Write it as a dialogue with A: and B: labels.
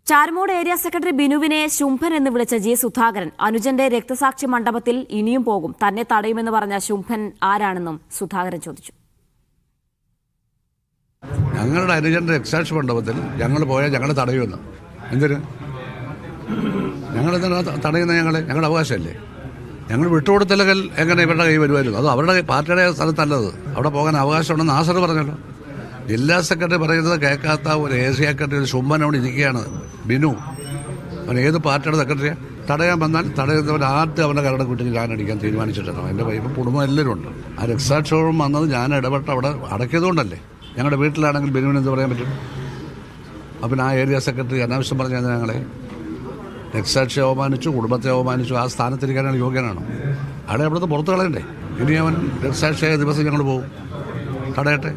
A: ചാരമോട് area secretary ബിനുവിനെ ശുംഭൻ എന്ന് വിളിച്ച G Sudhakaran അനുജന്റെ രക്തസാക്ഷി മണ്ഡപത്തിൽ ഇനിയും പോകും, തന്നെ തടയുമെന്ന് പറഞ്ഞ ശുംഭൻ ആരാണെന്നും സുധാകരൻ ചോദിച്ചു.
B: ഞങ്ങളുടെ അനുജന്റെ രക്തസാക്ഷി മണ്ഡപത്തിൽ ഞങ്ങൾ പോയാൽ ഞങ്ങൾ തടയുമെന്ന്. എന്തിന് ഞങ്ങളെന്താ തടയുന്നത്? ഞങ്ങളുടെ അവകാശമല്ലേ. ഞങ്ങൾ വിട്ടുകൊടുത്തില്ലെങ്കിൽ എങ്ങനെ ഇവരുടെ കൈ വരുമായിരുന്നു? അത് അവരുടെ പാർട്ടിയുടെ സ്ഥലത്തല്ലത്. അവിടെ പോകാൻ അവകാശമുണ്ടെന്ന് നാസർ പറഞ്ഞല്ലോ. ജില്ലാ സെക്രട്ടറി പറയുന്നത് കേൾക്കാത്ത ഒരു ഏരിയ സെക്രട്ടറി ഒരു ശുംഭൻ അവിടെ ഇരിക്കുകയാണ്, ബിനു. അവൻ ഏത് പാർട്ടിയുടെ സെക്രട്ടറിയാണ്? തടയാൻ വന്നാൽ തടയുന്നവൻ ആദ്യം അവൻ്റെ കരടം കുട്ടിക്ക് ഞാൻ അടിക്കാൻ തീരുമാനിച്ചിട്ടാണ്. എൻ്റെ വൈഫ് കുടുംബം എല്ലാവരും ഉണ്ട്. ആ രക്തസാക്ഷിയോളം വന്നത് ഞാൻ ഇടപെട്ട് അവിടെ അടക്കിയതുകൊണ്ടല്ലേ. ഞങ്ങളുടെ വീട്ടിലാണെങ്കിൽ ബിനുവിന് എന്ത് പറയാൻ പറ്റും? അപ്പം ആ ഏരിയ സെക്രട്ടറി അനാവശ്യം പറഞ്ഞാൽ ഞങ്ങളെ രക്തസാക്ഷിയെ അവമാനിച്ചു, കുടുംബത്തെ അവമാനിച്ചു. ആ സ്ഥാനത്തിരിക്കാനാണ് യോഗ്യനാണോ? അവിടെ അവിടുത്തെ പുറത്ത് കളയണ്ടേ? ഇനി അവൻ രക്തസാക്ഷിയായ ദിവസം ഞങ്ങൾ പോകും, തടയട്ടെ.